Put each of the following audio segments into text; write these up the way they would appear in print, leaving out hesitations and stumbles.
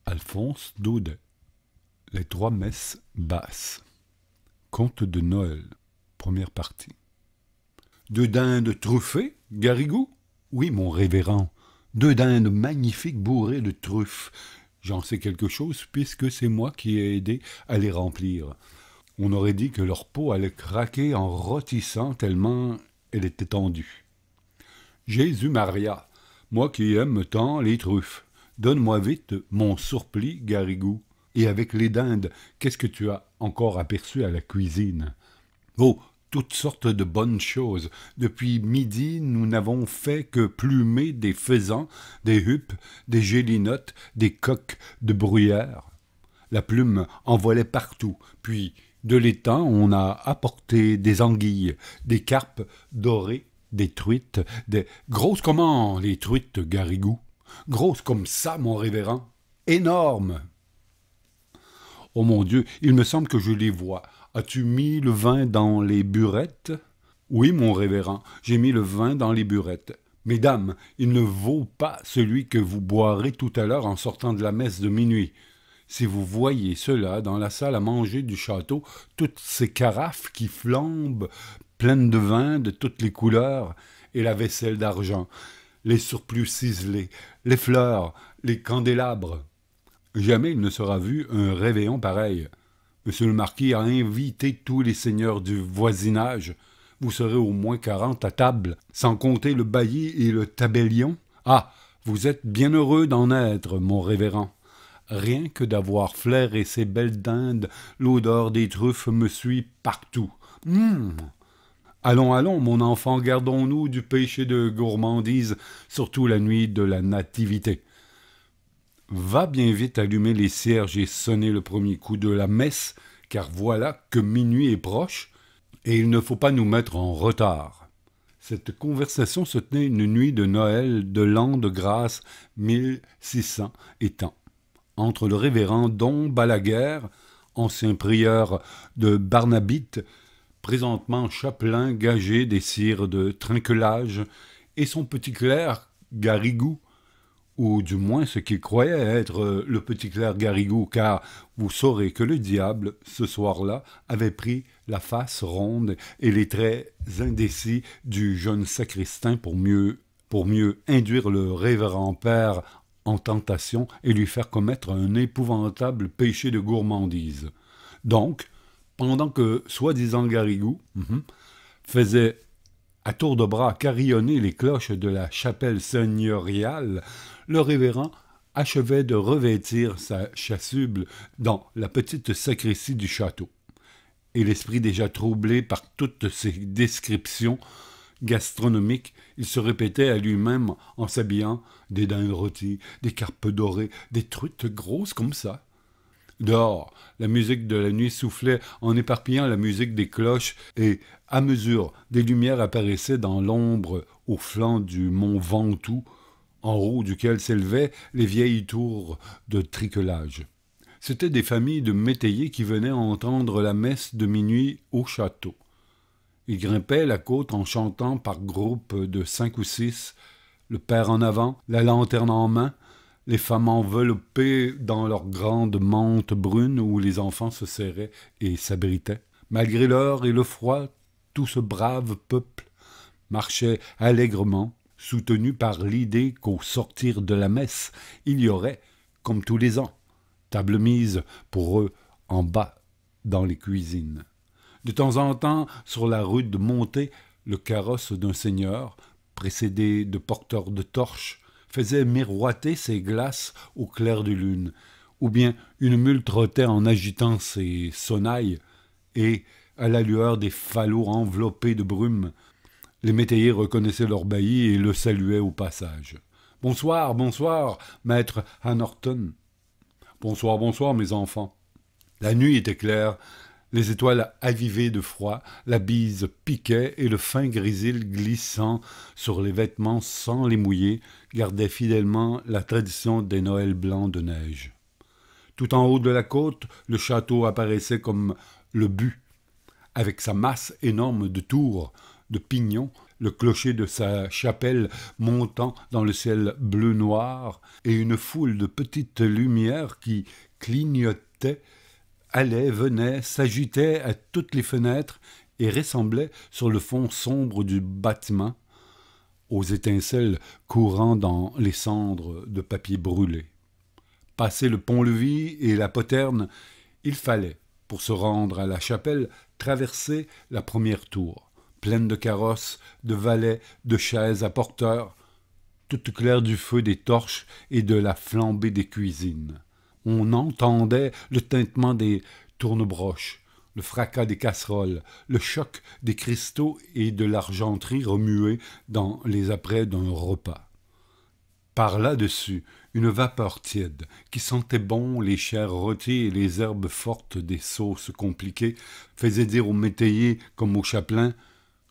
Alphonse Daudet. Les trois messes basses. Conte de Noël. Première partie. Deux dindes truffées, Garrigou? Oui, mon révérend. Deux dindes magnifiques bourrées de truffes. J'en sais quelque chose puisque c'est moi qui ai aidé à les remplir. On aurait dit que leur peau allait craquer en rôtissant tellement elle était tendue. Jésus Maria, moi qui aime tant les truffes, donne-moi vite mon surplis, Garrigou. Et avec les dindes, qu'est-ce que tu as encore aperçu à la cuisine? Oh, toutes sortes de bonnes choses. Depuis midi, nous n'avons fait que plumer des faisans, des huppes, des gélinottes, des coqs de bruyère. La plume en volait partout, puis de l'étang, on a apporté des anguilles, des carpes dorées, des truites, des... Grosses comment, les truites, Garrigou? Grosses comme ça, mon révérend? Énormes! Oh mon Dieu, il me semble que je les vois. As-tu mis le vin dans les burettes? Oui, mon révérend, j'ai mis le vin dans les burettes. Mesdames, il ne vaut pas celui que vous boirez tout à l'heure en sortant de la messe de minuit. Si vous voyez cela dans la salle à manger du château, toutes ces carafes qui flambent, pleines de vin de toutes les couleurs, et la vaisselle d'argent, les surplus ciselés, les fleurs, les candélabres. Jamais il ne sera vu un réveillon pareil. Monsieur le marquis a invité tous les seigneurs du voisinage. Vous serez au moins 40 à table, sans compter le bailli et le tabellion. Ah, vous êtes bien heureux d'en être, mon révérend. Rien que d'avoir flairé ces belles dindes, l'odeur des truffes me suit partout. Allons, allons, mon enfant, gardons-nous du péché de gourmandise, surtout la nuit de la nativité. Va bien vite allumer les cierges et sonner le premier coup de la messe, car voilà que minuit est proche, et il ne faut pas nous mettre en retard. Cette conversation se tenait une nuit de Noël de l'an de grâce 1600 étant, entre le révérend Don Balaguer, ancien prieur de Barnabite, présentement chapelain gagé des cires de trinquelage, et son petit clerc Garrigou, ou du moins ce qu'il croyait être le petit clerc Garrigou, car vous saurez que le diable, ce soir-là, avait pris la face ronde et les traits indécis du jeune sacristain pour mieux induire le révérend père en tentation et lui faire commettre un épouvantable péché de gourmandise. Donc, pendant que soi-disant Garrigou faisait à tour de bras carillonner les cloches de la chapelle seigneuriale, le révérend achevait de revêtir sa chasuble dans la petite sacristie du château. Et l'esprit déjà troublé par toutes ces descriptions gastronomiques, il se répétait à lui-même en s'habillant des dindes rôties, des carpes dorées, des truites grosses comme ça. Dehors, la musique de la nuit soufflait en éparpillant la musique des cloches et, à mesure, des lumières apparaissaient dans l'ombre au flanc du mont Ventoux, en haut duquel s'élevaient les vieilles tours de triquelage. C'étaient des familles de métayers qui venaient entendre la messe de minuit au château. Ils grimpaient la côte en chantant par groupes de 5 ou 6, le père en avant, la lanterne en main, les femmes enveloppées dans leurs grandes mantes brunes où les enfants se serraient et s'abritaient. Malgré l'heure et le froid, tout ce brave peuple marchait allègrement, soutenu par l'idée qu'au sortir de la messe, il y aurait, comme tous les ans, table mise pour eux en bas dans les cuisines. De temps en temps, sur la rude montée, le carrosse d'un seigneur, précédé de porteurs de torches, faisait miroiter ses glaces au clair de lune, ou bien une mule trottait en agitant ses sonnailles, et, à la lueur des falots enveloppés de brume, les métayers reconnaissaient leur bailli et le saluaient au passage. « Bonsoir, bonsoir, maître Hanorton. »« Bonsoir, bonsoir, mes enfants. » La nuit était claire, les étoiles avivées de froid, la bise piquait et le fin grésil glissant sur les vêtements sans les mouiller gardait fidèlement la tradition des Noëls blancs de neige. Tout en haut de la côte, le château apparaissait comme le but, avec sa masse énorme de tours, de pignons, le clocher de sa chapelle montant dans le ciel bleu-noir, et une foule de petites lumières qui clignotaient, allaient, venaient, s'agitaient à toutes les fenêtres et ressemblaient sur le fond sombre du bâtiment aux étincelles courant dans les cendres de papier brûlé. Passé le pont-levis et la poterne, il fallait, pour se rendre à la chapelle, traverser la première tour, pleine de carrosses, de valets, de chaises à porteurs, toute claire du feu des torches et de la flambée des cuisines. On entendait le tintement des tournebroches, le fracas des casseroles, le choc des cristaux et de l'argenterie remuée dans les apprêts d'un repas. Par là-dessus, une vapeur tiède, qui sentait bon les chairs rôties et les herbes fortes des sauces compliquées, faisait dire aux métayers comme aux chapelains,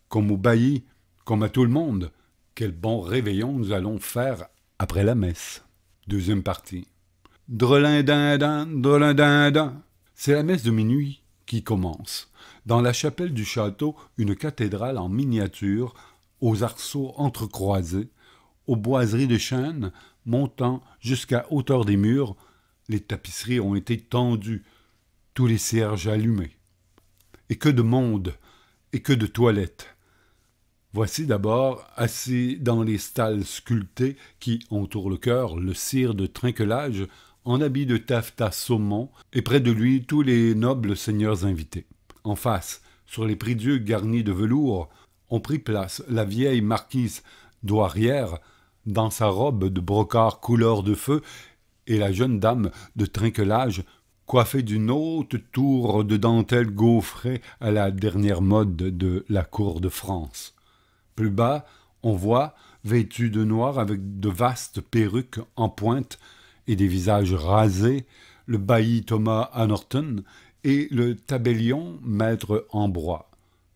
comme aux baillis, comme à tout le monde, quel bon réveillon nous allons faire après la messe. Deuxième partie. Drelin-din-din, drelin-din-din. C'est la messe de minuit qui commence. Dans la chapelle du château, une cathédrale en miniature, aux arceaux entrecroisés, aux boiseries de chêne, montant jusqu'à hauteur des murs, les tapisseries ont été tendues, tous les cierges allumés. Et que de monde, et que de toilettes. Voici d'abord, assis dans les stalles sculptées qui entourent le chœur, le sire de trinquelage, en habit de taffetas saumon, et près de lui tous les nobles seigneurs invités. En face, sur les prie-dieu garnis de velours, ont pris place la vieille marquise douairière, dans sa robe de brocart couleur de feu, et la jeune dame de trinquelage, coiffée d'une haute tour de dentelle gaufrée à la dernière mode de la cour de France. Plus bas, on voit, vêtus de noir avec de vastes perruques en pointe et des visages rasés, le bailli Thomas Anorton et le tabellion maître Ambroise.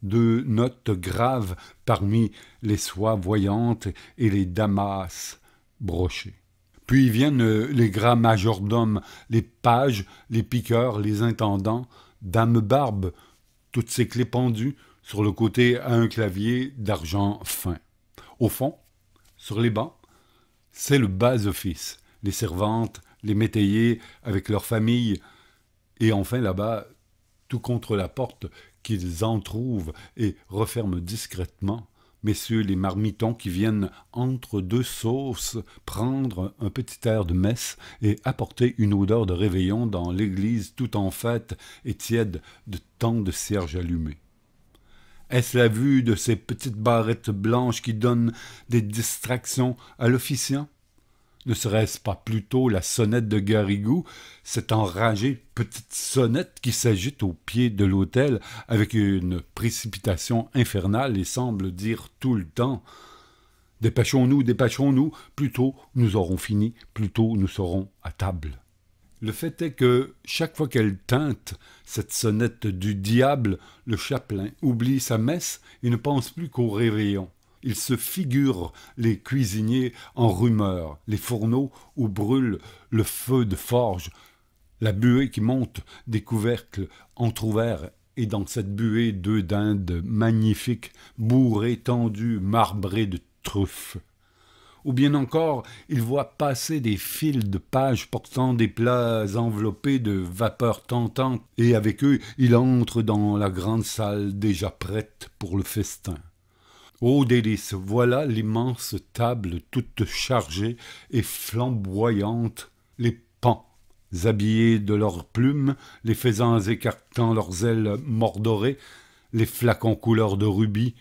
Deux notes graves parmi les soies voyantes et les damas brochés. Puis viennent les gras majordomes, les pages, les piqueurs, les intendants, dames barbes, toutes ces clés pendues sur le côté à un clavier d'argent fin. Au fond, sur les bancs, c'est le bas-office, les servantes, les métayers avec leurs familles, et enfin là-bas, tout contre la porte, qu'ils entr'ouvrent et referment discrètement, messieurs les marmitons qui viennent entre deux sauces prendre un petit air de messe et apporter une odeur de réveillon dans l'église tout en fête et tiède de tant de cierges allumés. Est-ce la vue de ces petites barrettes blanches qui donnent des distractions à l'officiant? Ne serait-ce pas plutôt la sonnette de Garrigou, cette enragée petite sonnette qui s'agite au pied de l'autel avec une précipitation infernale et semble dire tout le temps « Dépêchons-nous, plus tôt nous aurons fini, plus tôt nous serons à table ». Le fait est que, chaque fois qu'elle tinte, cette sonnette du diable, le chapelain oublie sa messe et ne pense plus qu'au réveillon. Il se figure les cuisiniers en rumeur, les fourneaux où brûle le feu de forge, la buée qui monte des couvercles entr'ouverts, et dans cette buée deux dindes magnifiques, bourrées, tendues, marbrées de truffes. Ou bien encore, il voit passer des fils de pages portant des plats enveloppés de vapeur tentante, et avec eux, il entre dans la grande salle déjà prête pour le festin. Ô délice, voilà l'immense table toute chargée et flamboyante, les paons habillés de leurs plumes, les faisans écartant leurs ailes mordorées, les flacons couleur de rubis,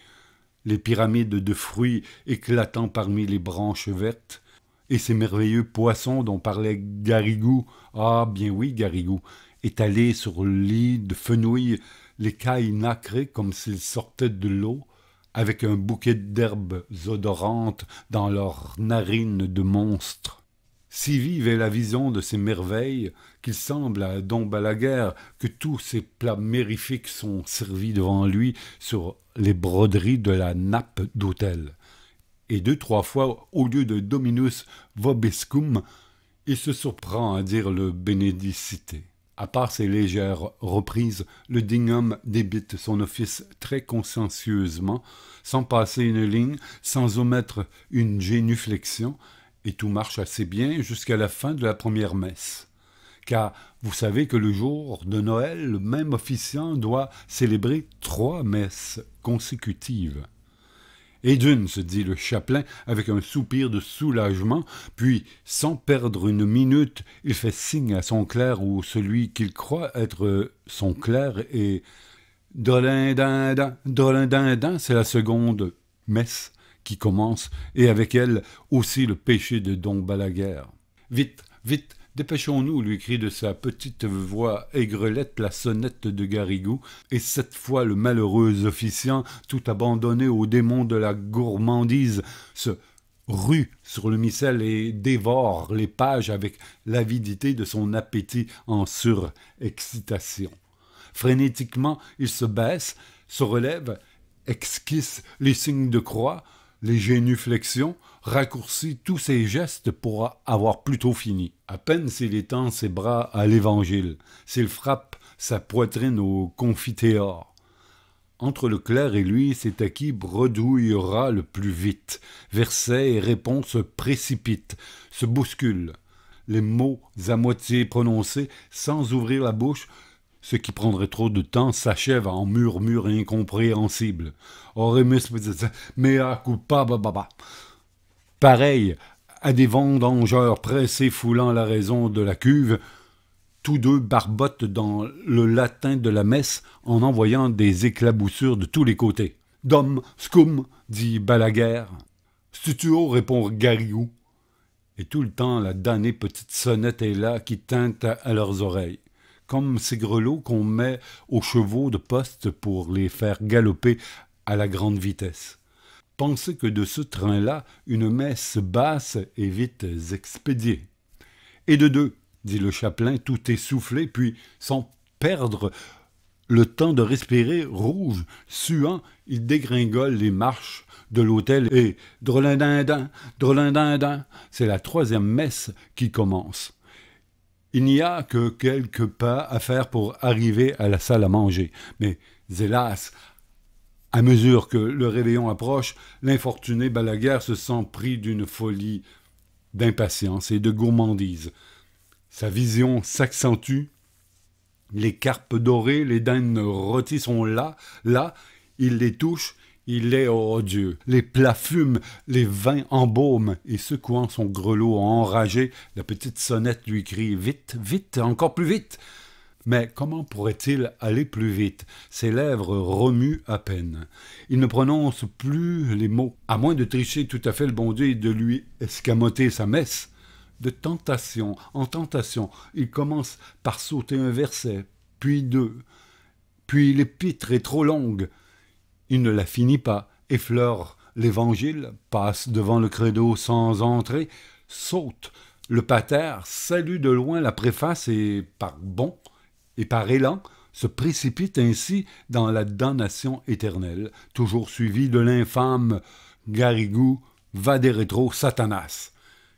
les pyramides de fruits éclatant parmi les branches vertes, et ces merveilleux poissons dont parlait Garrigou, ah bien oui Garrigou, étalés sur le lit de fenouil, les cailles nacrées comme s'ils sortaient de l'eau, avec un bouquet d'herbes odorantes dans leurs narines de monstres. Si vive est la vision de ces merveilles qu'il semble à Don Balaguère que tous ces plats mérifiques sont servis devant lui sur les broderies de la nappe d'autel. Et 2-3 fois, au lieu de Dominus vobiscum, il se surprend à dire le Benedicite. À part ses légères reprises, le digne homme débite son office très consciencieusement, sans passer une ligne, sans omettre une génuflexion, et tout marche assez bien jusqu'à la fin de la première messe. Car vous savez que le jour de Noël, le même officiant doit célébrer 3 messes consécutives. Et d'une, se dit le chapelain avec un soupir de soulagement, puis, sans perdre une minute, il fait signe à son clerc ou celui qu'il croit être son clerc et drolindindin, c'est la seconde messe qui commence, et avec elle aussi le péché de Don Balaguer. Vite, vite, dépêchons-nous, lui crie de sa petite voix aigrelette la sonnette de Garrigou, et cette fois le malheureux officiant, tout abandonné aux démons de la gourmandise, se rue sur le missel et dévore les pages avec l'avidité de son appétit en surexcitation. Frénétiquement, il se baisse, se relève, esquisse les signes de croix, les génuflexions, raccourcit tous ses gestes pour avoir plus tôt fini. À peine s'il étend ses bras à l'Évangile, s'il frappe sa poitrine au confiteor. Entre le clerc et lui, c'est à qui bredouillera le plus vite. Versets et réponses se précipitent, se bousculent. Les mots à moitié prononcés, sans ouvrir la bouche, ce qui prendrait trop de temps, s'achève en murmures incompréhensibles. Oremus mea culpa bababa. Pareil à des vendangeurs pressés foulant la raison de la cuve, tous deux barbotent dans le latin de la messe en envoyant des éclaboussures de tous les côtés. « Dom, scum » dit Balaguer. « Stutuo » répond Garrigou. Et tout le temps, la damnée petite sonnette est là qui tinte à leurs oreilles, comme ces grelots qu'on met aux chevaux de poste pour les faire galoper à la grande vitesse. Pensez que de ce train-là, une messe basse est vite expédiée. Et de deux, dit le chapelain, tout essoufflé, puis, sans perdre le temps de respirer, rouge, suant, il dégringole les marches de l'autel et drolindindin, c'est la 3e messe qui commence. Il n'y a que quelques pas à faire pour arriver à la salle à manger, mais hélas, à mesure que le réveillon approche, l'infortuné Balaguer se sent pris d'une folie d'impatience et de gourmandise. Sa vision s'accentue, les carpes dorées, les daims rôtis sont là, il les touche, il est, oh Dieu, les plats fument, les vins embaument, et secouant son grelot enragé, la petite sonnette lui crie « Vite, vite, encore plus vite !» Mais comment pourrait-il aller plus vite? Ses lèvres remuent à peine. Il ne prononce plus les mots, à moins de tricher tout à fait le bon Dieu et de lui escamoter sa messe. De tentation en tentation, il commence par sauter un verset, puis 2. Puis l'épître est trop longue. Il ne la finit pas, effleure l'Évangile, passe devant le credo sans entrer, saute le pater, salue de loin la préface et, par bond et par élan, se précipite ainsi dans la damnation éternelle, toujours suivi de l'infâme Garrigou Vaderetro Satanas,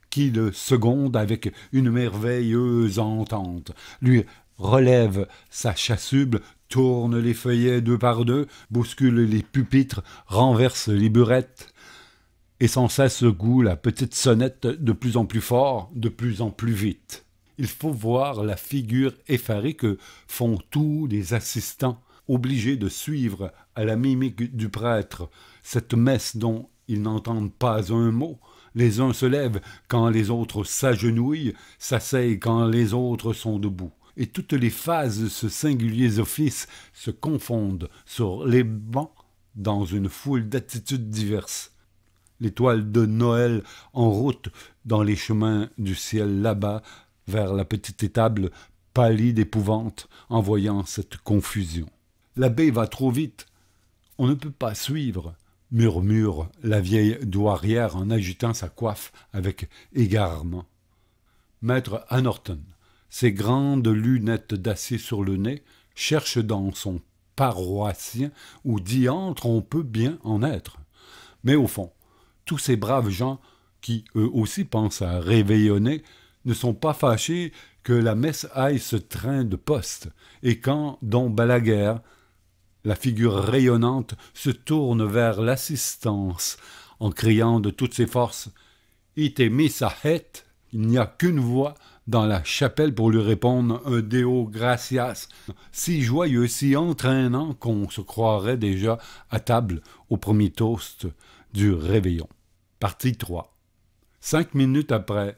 qui le seconde avec une merveilleuse entente, lui relève sa chasuble, tourne les feuillets 2 par 2, bouscule les pupitres, renverse les burettes, et sans cesse secoue la petite sonnette de plus en plus fort, de plus en plus vite. Il faut voir la figure effarée que font tous les assistants, obligés de suivre à la mimique du prêtre cette messe dont ils n'entendent pas un mot. Les uns se lèvent quand les autres s'agenouillent, s'asseyent quand les autres sont debout. Et toutes les phases de ce singulier office se confondent sur les bancs dans une foule d'attitudes diverses. L'étoile de Noël en route dans les chemins du ciel là-bas, vers la petite étable, pâlit d'épouvante en voyant cette confusion. L'abbé va trop vite, on ne peut pas suivre, murmure la vieille douairière en agitant sa coiffe avec égarement. Maître Anorton, ses grandes lunettes d'acier sur le nez, cherche dans son paroissien où diantre on peut bien en être. Mais au fond, tous ces braves gens qui, eux aussi, pensent à réveillonner, ne sont pas fâchés que la messe aille ce train de poste, et quand Don Balaguer, la figure rayonnante, se tourne vers l'assistance en criant de toutes ses forces « Ite missa het », il n'y a qu'une voix dans la chapelle pour lui répondre un Deo gratias, si joyeux, si entraînant qu'on se croirait déjà à table au premier toast du réveillon. Partie 3. 5 minutes après,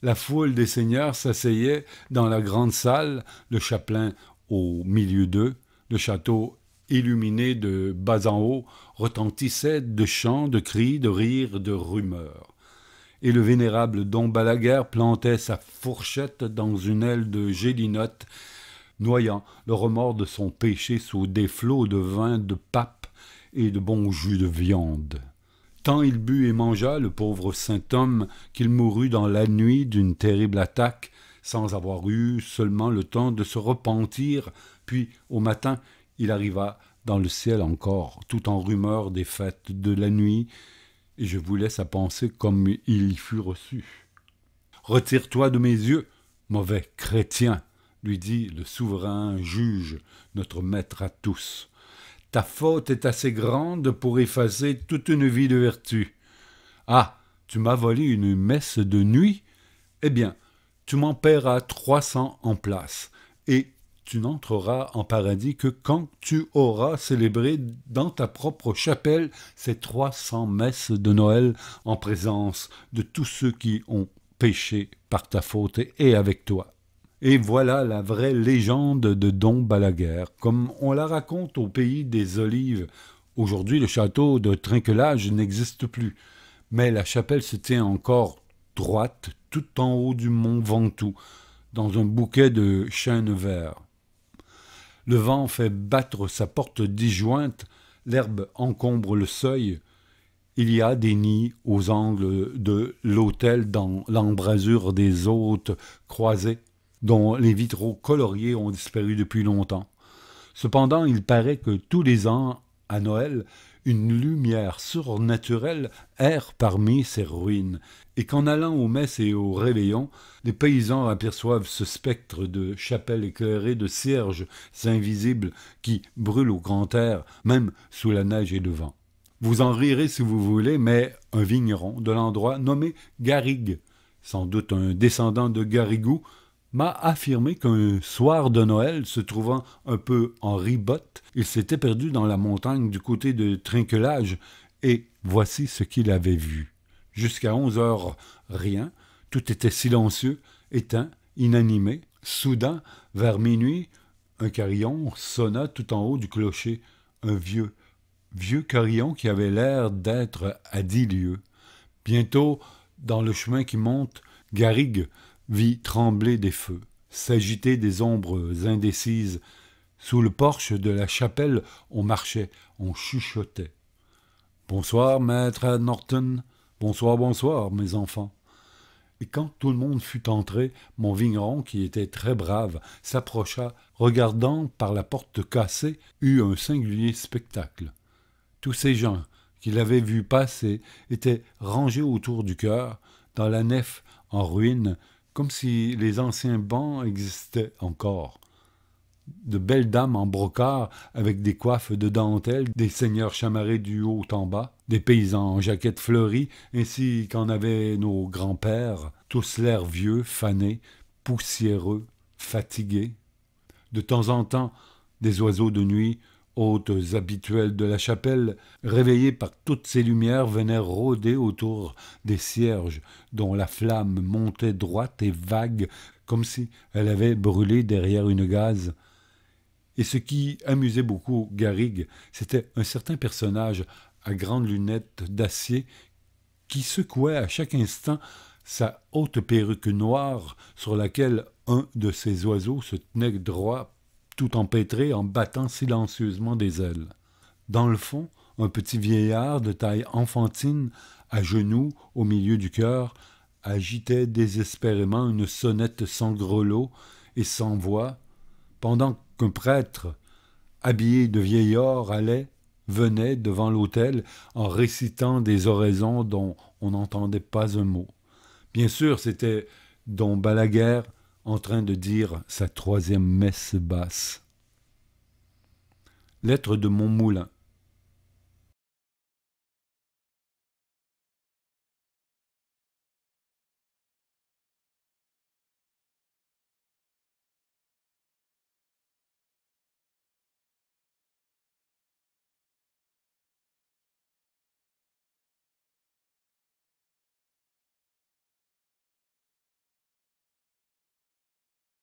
la foule des seigneurs s'asseyait dans la grande salle, le chapelain au milieu d'eux, le château illuminé de bas en haut retentissait de chants, de cris, de rires, de rumeurs. Et le vénérable Don Balaguer plantait sa fourchette dans une aile de gélinotte, noyant le remords de son péché sous des flots de vin de pape et de bon jus de viande. Tant il but et mangea, le pauvre saint homme, qu'il mourut dans la nuit d'une terrible attaque, sans avoir eu seulement le temps de se repentir, puis, au matin, il arriva dans le ciel encore, tout en rumeur des fêtes de la nuit, et je vous laisse à penser comme il y fut reçu. « Retire-toi de mes yeux, mauvais chrétien, lui dit le souverain juge, notre maître à tous. Ta faute est assez grande pour effacer toute une vie de vertu. Ah, tu m'as volé une messe de nuit? Eh bien, tu m'en paieras 300 en place, et tu n'entreras en paradis que quand tu auras célébré dans ta propre chapelle ces 300 messes de Noël en présence de tous ceux qui ont péché par ta faute et avec toi. Et voilà la vraie légende de Don Balaguer, comme on la raconte au pays des Olives. Aujourd'hui, le château de Trinquelage n'existe plus, mais la chapelle se tient encore droite, tout en haut du mont Ventoux, dans un bouquet de chênes verts. Le vent fait battre sa porte disjointe, l'herbe encombre le seuil. Il y a des nids aux angles de l'autel dans l'embrasure des hôtes croisés, dont les vitraux coloriés ont disparu depuis longtemps. Cependant, il paraît que tous les ans, à Noël, une lumière surnaturelle erre parmi ces ruines, et qu'en allant aux messes et aux réveillons, les paysans aperçoivent ce spectre de chapelle éclairée de cierges invisibles qui brûlent au grand air, même sous la neige et le vent. Vous en rirez si vous voulez, mais un vigneron de l'endroit nommé Garrigue, sans doute un descendant de Garrigou, m'a affirmé qu'un soir de Noël, se trouvant un peu en ribote, il s'était perdu dans la montagne du côté de Trinquelage, et voici ce qu'il avait vu. Jusqu'à 11 heures, rien, tout était silencieux, éteint, inanimé. Soudain, vers minuit, un carillon sonna tout en haut du clocher, un vieux carillon qui avait l'air d'être à 10 lieues. Bientôt, dans le chemin qui monte, Garrigue vit trembler des feux, s'agiter des ombres indécises. Sous le porche de la chapelle, on marchait, on chuchotait. « Bonsoir, maître Norton. Bonsoir, bonsoir, mes enfants. » Et quand tout le monde fut entré, mon vigneron, qui était très brave, s'approcha, regardant par la porte cassée, eut un singulier spectacle. Tous ces gens qu'il avait vus passer étaient rangés autour du chœur, dans la nef en ruine, comme si les anciens bancs existaient encore. De belles dames en brocart, avec des coiffes de dentelle, des seigneurs chamarrés du haut en bas, des paysans en jaquettes fleuries, ainsi qu'en avaient nos grands-pères, tous l'air vieux, fanés, poussiéreux, fatigués. De temps en temps, des oiseaux de nuit, hôtes habituels de la chapelle, réveillés par toutes ces lumières, venaient rôder autour des cierges, dont la flamme montait droite et vague, comme si elle avait brûlé derrière une gaze. Et ce qui amusait beaucoup Garrigue, c'était un certain personnage à grandes lunettes d'acier qui secouait à chaque instant sa haute perruque noire sur laquelle un de ces oiseaux se tenait droit, tout empêtré en battant silencieusement des ailes. Dans le fond, un petit vieillard de taille enfantine, à genoux au milieu du chœur, agitait désespérément une sonnette sans grelot et sans voix, pendant qu'un prêtre, habillé de vieil or, venait devant l'autel en récitant des oraisons dont on n'entendait pas un mot. Bien sûr, c'était dont Balaguer en train de dire sa troisième messe basse. Lettre de Montmoulin.